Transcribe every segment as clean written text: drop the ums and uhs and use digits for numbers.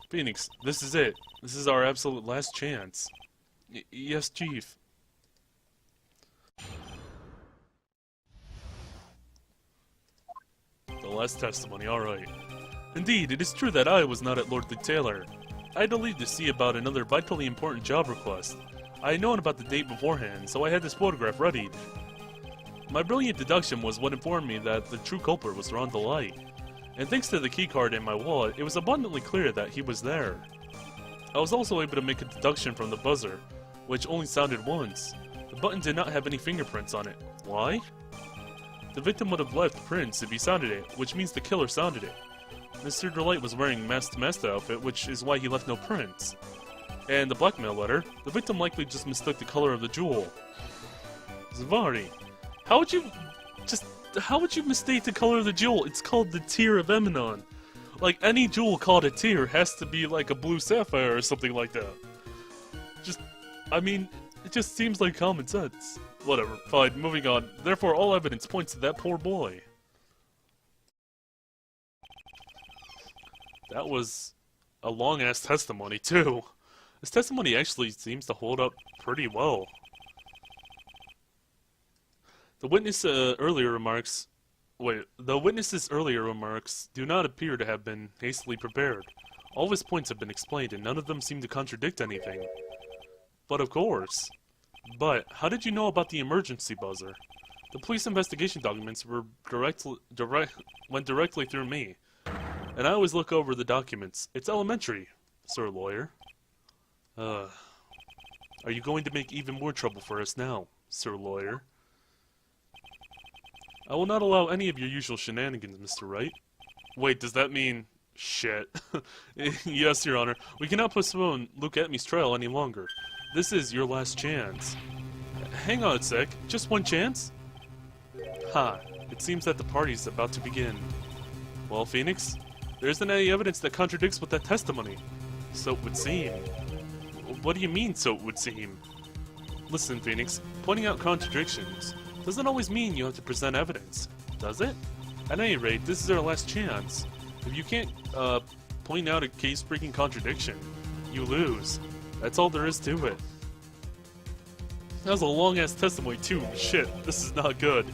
Phoenix, this is it. This is our absolute last chance. Yes, Chief. The last testimony, alright. Indeed, it is true that I was not at Lordly Taylor. I had to leave to see about another vitally important job request. I had known about the date beforehand, so I had this photograph readied. My brilliant deduction was what informed me that the true culprit was Ron DeLight. And thanks to the keycard in my wallet, it was abundantly clear that he was there. I was also able to make a deduction from the buzzer, which only sounded once. The button did not have any fingerprints on it. Why? The victim would have left prints if he sounded it, which means the killer sounded it. Mr. DeLight was wearing mask-to-mask outfit, which is why he left no prints. And the blackmail letter, the victim likely just mistook the color of the jewel. Zavari, how would you mistake the color of the jewel? It's called the Tear of Eminon. Like, any jewel called a tear has to be like a blue sapphire or something like that. I mean, it just seems like common sense. Whatever, fine, moving on. Therefore, all evidence points to that poor boy. That was a long-ass testimony, too. This testimony actually seems to hold up pretty well. The witness's earlier remarks do not appear to have been hastily prepared. All of his points have been explained, and none of them seem to contradict anything. But of course. But, how did you know about the emergency buzzer? The police investigation documents went directly through me. And I always look over the documents. It's elementary, Sir Lawyer. Are you going to make even more trouble for us now, Sir Lawyer? I will not allow any of your usual shenanigans, Mr. Wright. Wait, does that mean... shit. Yes, Your Honor. We cannot postpone Luke Atmey's trial any longer. This is your last chance. Hang on a sec. Just one chance? Ha. It seems that the party's about to begin. Well, Phoenix, there isn't any evidence that contradicts with that testimony. So it would seem. What do you mean, so it would seem? Listen, Phoenix, pointing out contradictions doesn't always mean you have to present evidence, does it? At any rate, this is our last chance. If you can't, point out a case-breaking contradiction, you lose. That's all there is to it. That was a long-ass testimony, too. Shit, this is not good.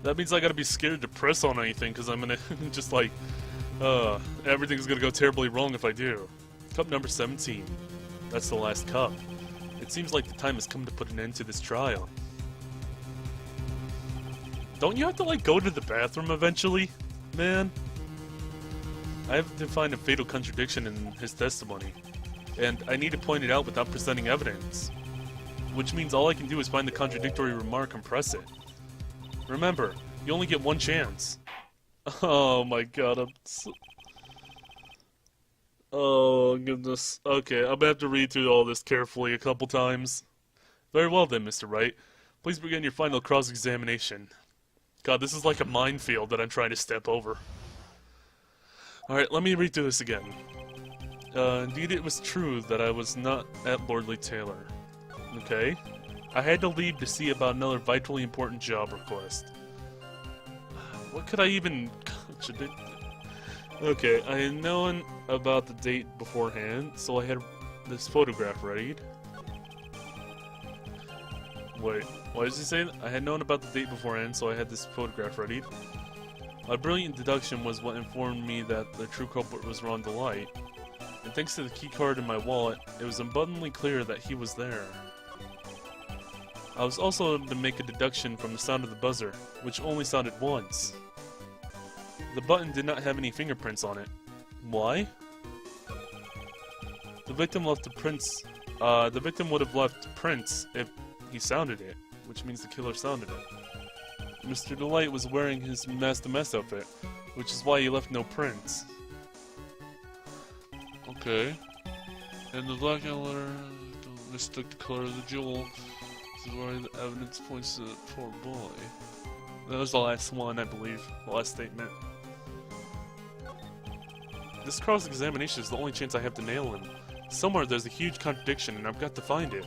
That means I gotta be scared to press on anything, because I'm gonna just like, everything's gonna go terribly wrong if I do. Cup number 17. That's the last cup. It seems like the time has come to put an end to this trial. Don't you have to, like, go to the bathroom eventually, man? I have to find a fatal contradiction in his testimony, and I need to point it out without presenting evidence. Which means all I can do is find the contradictory remark and press it. Remember, you only get one chance. Oh my god, oh goodness. Okay, I'm gonna have to read through all this carefully a couple times. Very well then, Mr. Wright. Please begin your final cross-examination. God, this is like a minefield that I'm trying to step over. Alright, let me read through this again. Indeed it was true that I was not at Lordly Taylor. Okay. I had to leave to see about another vitally important job request. What could I even contradict? Okay, I had known about the date beforehand, so I had this photograph readied. Wait, why does he say that? I had known about the date beforehand, so I had this photograph readied. My brilliant deduction was what informed me that the true culprit was Ron DeLight, and thanks to the keycard in my wallet, it was abundantly clear that he was there. I was also able to make a deduction from the sound of the buzzer, which only sounded once. The button did not have any fingerprints on it. Why? The victim left the prints. The victim would have left prints if he sounded it, which means the killer sounded it. Mr. DeLight was wearing his mask-to-mask outfit, which is why he left no prints. Okay. And the black letter mistook the color of the jewel. This is where the evidence points to the poor boy. That was the last one, I believe. The last statement. This cross-examination is the only chance I have to nail him. Somewhere there's a huge contradiction and I've got to find it.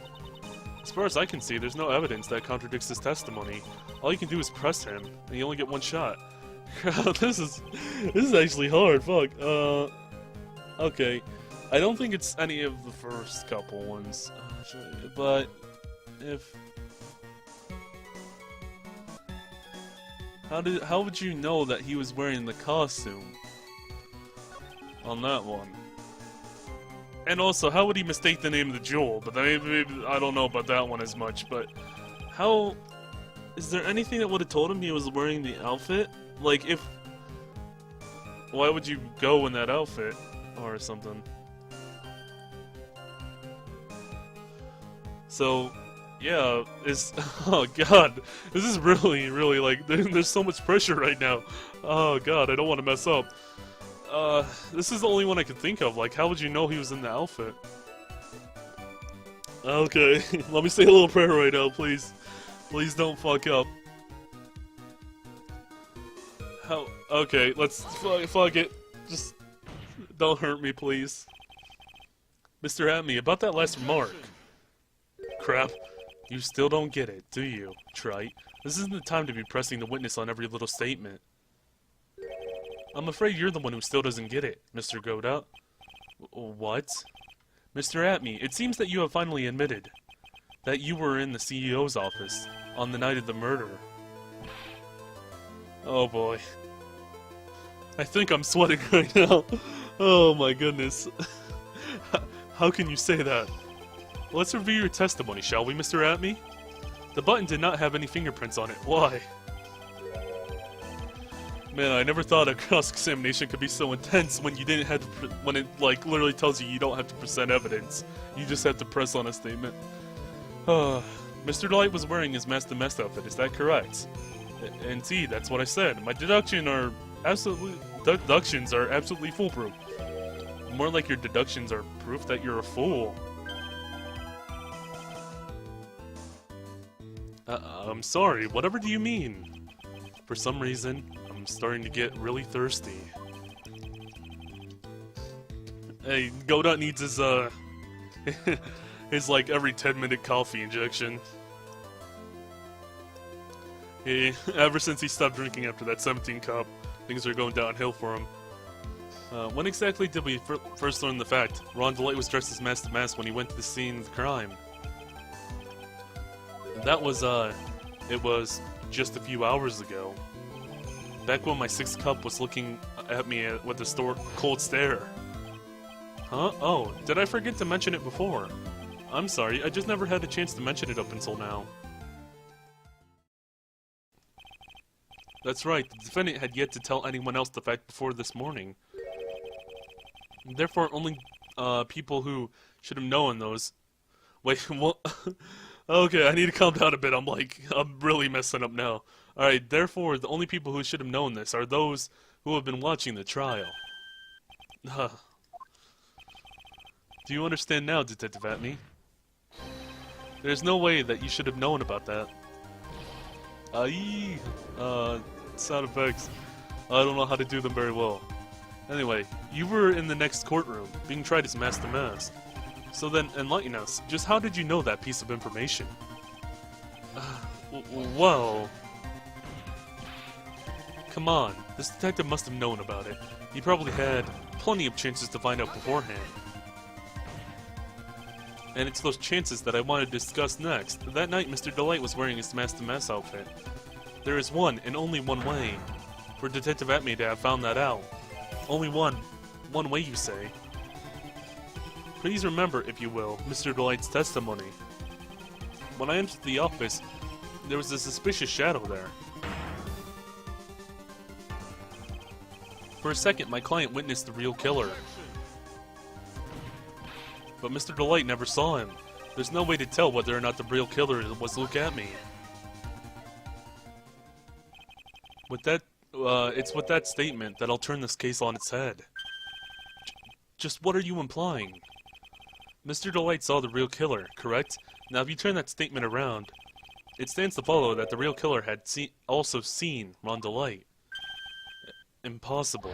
As far as I can see, there's no evidence that contradicts his testimony. All you can do is press him, and you only get one shot. this is actually hard, fuck. Okay, I don't think it's any of the first couple ones, but if... How would you know that he was wearing the costume on that one? And also, how would he mistake the name of the jewel? But maybe, I don't know about that one as much, but how... Is there anything that would have told him he was wearing the outfit? Like, if... Why would you go in that outfit? Or something. So, yeah, oh god, this is really, like, there's so much pressure right now. Oh god, I don't want to mess up. This is the only one I could think of. Like, how would you know he was in the outfit? Okay, let me say a little prayer right now, please. Please don't fuck up. How? Okay, let's fuck it. Just don't hurt me, please. Mr. Atme, about that last remark. Crap. You still don't get it, do you, Trite? This isn't the time to be pressing the witness on every little statement. I'm afraid you're the one who still doesn't get it, Mr. Godot. What? Mr. Atme, it seems that you have finally admitted that you were in the CEO's office on the night of the murder. Oh boy. I think I'm sweating right now. Oh my goodness. How can you say that? Let's review your testimony, shall we, Mr. Atme? The button did not have any fingerprints on it. Why? Man, I never thought a cross-examination could be so intense when you didn't have to when it, like, literally tells you don't have to present evidence. You just have to press on a statement. Mr. Delight was wearing his Master Mess outfit, is that correct? Indeed, that's what I said. My deductions are absolutely foolproof. More like your deductions are proof that you're a fool. I'm sorry, whatever do you mean? For some reason, I'm starting to get really thirsty. Hey, Godot needs his, his, like, every 10-minute coffee injection. Ever since he stopped drinking after that 17 cup, things are going downhill for him. When exactly did we first learn the fact Ron Delight was dressed as Master Mask when he went to the scene of the crime? That was, it was just a few hours ago. Back when my 6th cup was looking at me with a cold stare. Huh? Oh, did I forget to mention it before? I'm sorry, I just never had a chance to mention it up until now. That's right, the defendant had yet to tell anyone else the fact before this morning. Therefore, only, people who should have known those... Wait, what? Okay, I need to calm down a bit, I'm really messing up now. Alright, therefore, the only people who should have known this are those who have been watching the trial. Do you understand now, Detective Atme? There's no way that you should have known about that. Sound effects. I don't know how to do them very well. Anyway, you were in the next courtroom, being tried as Master Mask. So then, enlighten us. Just how did you know that piece of information? Well... Come on, this detective must have known about it. He probably had plenty of chances to find out beforehand. And it's those chances that I want to discuss next. That night, Mr. Delight was wearing his Master Mask outfit. There is one, and only one way, for Detective Atme to have found that out. Only one. One way, you say. Please remember, if you will, Mr. Delight's testimony. When I entered the office, there was a suspicious shadow there. For a second, my client witnessed the real killer. But Mr. Delight never saw him. There's no way to tell whether or not the real killer was Luke Atme. With that, it's with that statement that I'll turn this case on its head. Just what are you implying? Mr. Delight saw the real killer, correct? Now if you turn that statement around, it stands to follow that the real killer had also seen Ron Delight. Impossible.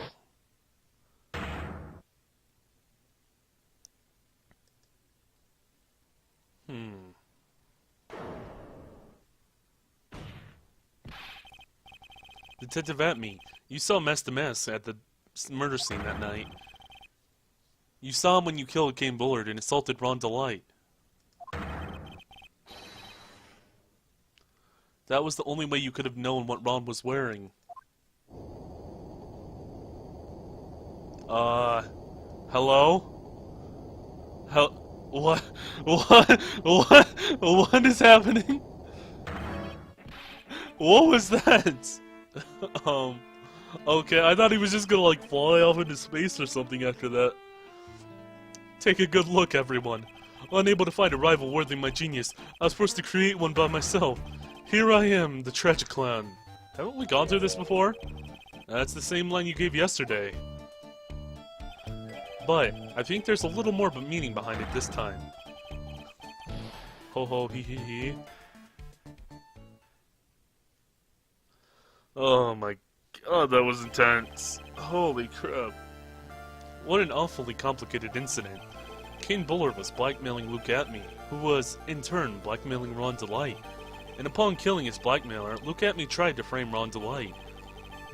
Detective Atme, you saw Master Mask at the murder scene that night. You saw him when you killed Kane Bullard and assaulted Ron Delight. That was the only way you could have known what Ron was wearing. Hello? What? What is happening? What was that? Okay, I thought he was just gonna, like, fly off into space or something after that. Take a good look, everyone. Unable to find a rival worthy of my genius, I was forced to create one by myself. Here I am, the tragic clown. Haven't we gone through this before? That's the same line you gave yesterday. But, I think there's a little more of a meaning behind it this time. Ho ho hee hee hee. Oh my god, that was intense. Holy crap. What an awfully complicated incident. Kane Bullard was blackmailing Luke Atme, who was, in turn, blackmailing Ron Delight. And upon killing his blackmailer, Luke Atme tried to frame Ron Delight.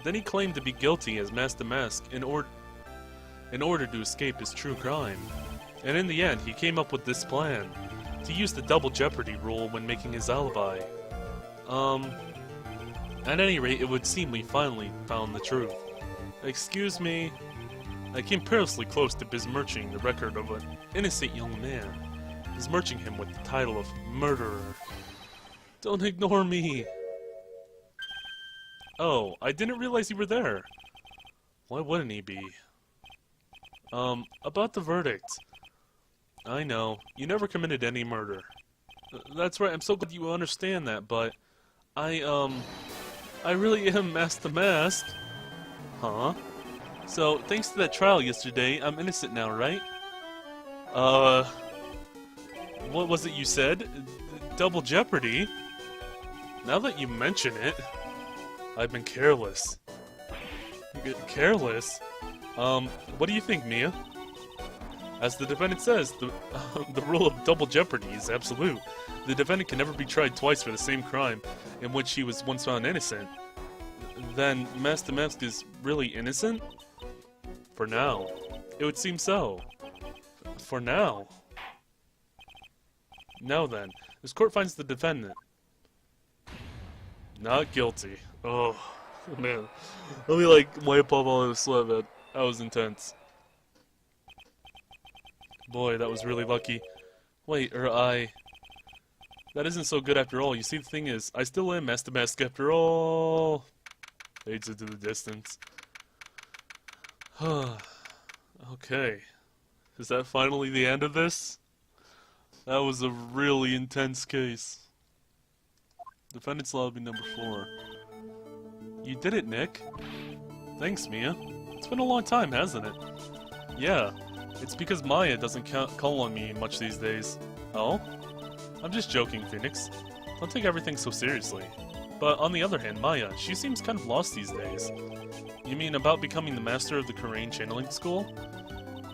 Then he claimed to be guilty as Master Mask in order to escape his true crime. And in the end, he came up with this plan, to use the double jeopardy rule when making his alibi. At any rate, it would seem we finally found the truth. Excuse me? I came perilously close to besmirching the record of an innocent young man, besmirching him with the title of murderer. Don't ignore me! Oh, I didn't realize you were there. Why wouldn't he be? About the verdict. I know, you never committed any murder. That's right, I'm so glad you understand that, but I really am Master Mask. Huh? So, thanks to that trial yesterday, I'm innocent now, right? What was it you said? Double jeopardy? Now that you mention it, I've been careless. Careless? What do you think, Mia? As the defendant says, the rule of double jeopardy is absolute. The defendant can never be tried twice for the same crime in which he was once found innocent. Then, Master Mask is really innocent? For now. It would seem so. For now. Now then, this court finds the defendant not guilty. Oh, man. Let me, like, wipe off all the sweat, man. That was intense. Boy, that was really lucky. Wait, that isn't so good after all. You see, the thing is, I still am Master Mask after all. Fades into the distance. Okay. Is that finally the end of this? That was a really intense case. Defendant's lobby number 4. You did it, Nick. Thanks, Mia. It's been a long time, hasn't it? Yeah. It's because Maya doesn't call on me much these days. Oh? I'm just joking, Phoenix. Don't take everything so seriously. But on the other hand, Maya, she seems kind of lost these days. You mean about becoming the master of the Korean channeling school?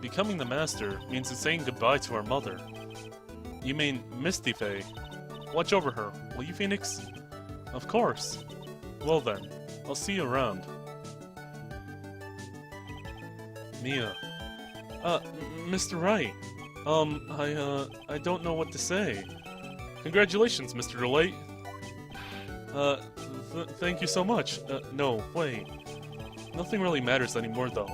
Becoming the master means saying goodbye to our mother. You mean Misty Faye. Watch over her, will you, Phoenix? Of course. Well then, I'll see you around. Mia. Mr. Wright. I don't know what to say. Congratulations, Mr. Delight. Thank you so much. No, wait. Nothing really matters anymore, though.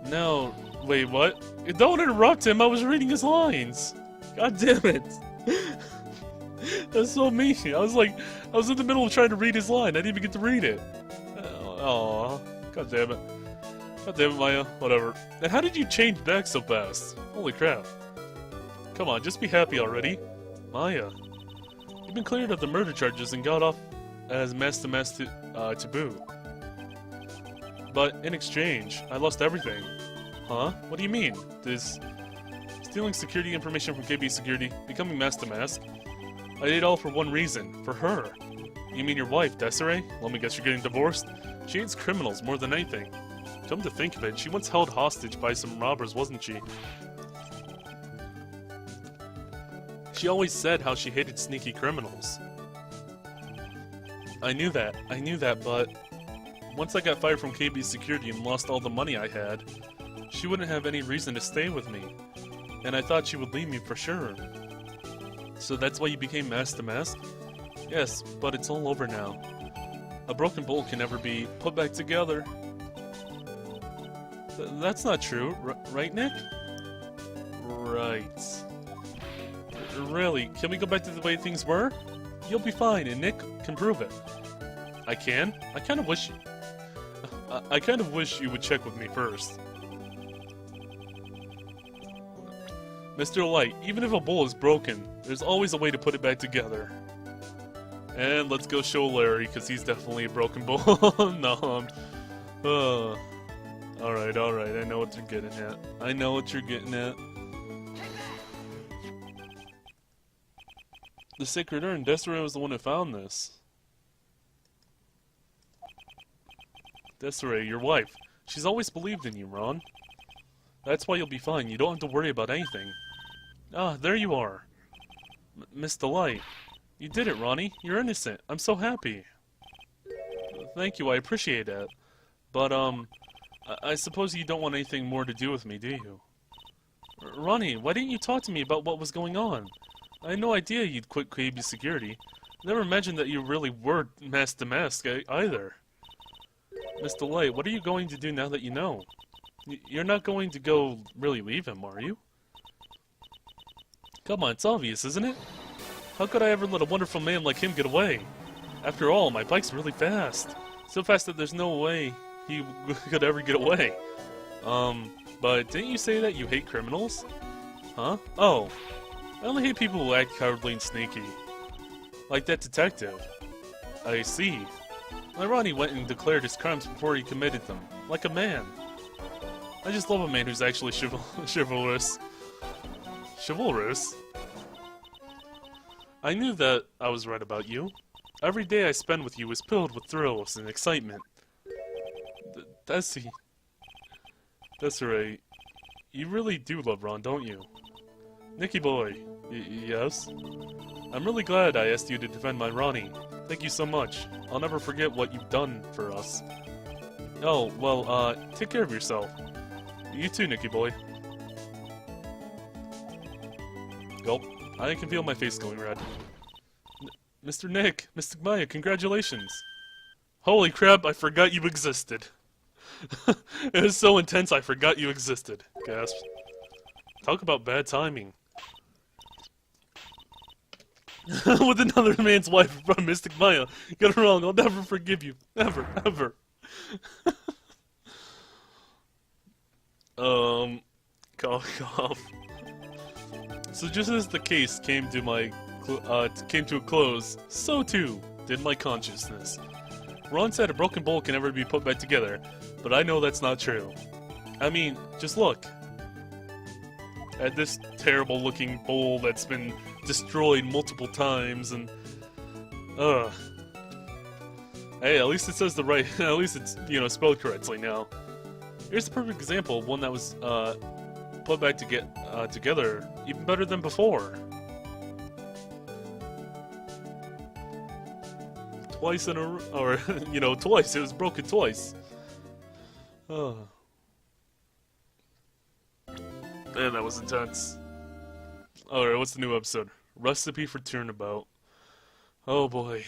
No, wait, what? Don't interrupt him, I was reading his lines! God damn it! That's so mean. I was in the middle of trying to read his line, I didn't even get to read it. Aw, god damn it. God damn it, Maya. Whatever. And how did you change back so fast? Holy crap. Come on, just be happy already. Maya. You've been cleared of the murder charges and got off as Master Mask Taboo. But in exchange, I lost everything. Huh? What do you mean? Stealing security information from KB Security, becoming Master Mask. I did it all for one reason. For her. You mean your wife, Desiree? Let me guess you're getting divorced? She hates criminals more than anything. Come to think of it, she once held hostage by some robbers, wasn't she? She always said how she hated sneaky criminals. I knew that, but once I got fired from KB Security and lost all the money I had, she wouldn't have any reason to stay with me. And I thought she would leave me for sure. So that's why you became mask to mask? Yes, but it's all over now. A broken bowl can never be put back together. That's not true, right, Nick? Right. Really, can we go back to the way things were? You'll be fine, and Nick can prove it. I can? I kind of wish you would check with me first. Mr. Light, even if a bowl is broken, there's always a way to put it back together. And let's go show Larry, because he's definitely a broken bowl. No, Alright, I know what you're getting at. I know what you're getting at. The Sacred Urn, Desiree was the one who found this. Desiree, your wife. She's always believed in you, Ron. That's why you'll be fine. You don't have to worry about anything. Ah, there you are. Miss Delight. You did it, Ronnie. You're innocent. I'm so happy. Thank you, I appreciate that. But, I suppose you don't want anything more to do with me, do you? Ronnie, why didn't you talk to me about what was going on? I had no idea you'd quit KB security. Never imagined that you really were mask to mask either. Miss Delight, what are you going to do now that you know? You're not going to go really leave him, are you? Come on, it's obvious, isn't it? How could I ever let a wonderful man like him get away? After all, my bike's really fast. So fast that there's no way he could ever get away. But didn't you say that you hate criminals? Huh? Oh. I only hate people who act cowardly and sneaky. Like that detective. I see. My Ronnie went and declared his crimes before he committed them. Like a man. I just love a man who's actually chivalrous. Chivalrous? I knew that I was right about you. Every day I spend with you is filled with thrills and excitement. Desiree, you really do love Ron, don't you? Nicky boy, yes? I'm really glad I asked you to defend my Ronnie. Thank you so much. I'll never forget what you've done for us. Oh, well, take care of yourself. You too, Nicky boy. Gulp. I can feel my face going red. Mr. Nick, Mr. Maya, congratulations. Holy crap, I forgot you existed. It was so intense I forgot you existed. Gasp. Talk about bad timing. With another man's wife from Mystic Maya. Get it wrong, I'll never forgive you. Never, ever. Cough. So just as the case came to a close, so too did my consciousness. Ron said a broken bowl can never be put back together, but I know that's not true. I mean, just look at this terrible looking bowl that's been destroyed multiple times, and hey, at least it says the right, at least it's, you know, spelled correctly now. Here's a perfect example of one that was put back to together even better than before. Twice in a row, or you know, twice. It was broken twice. Oh. Man, that was intense. Alright, what's the new episode? Recipe for Turnabout. Oh boy.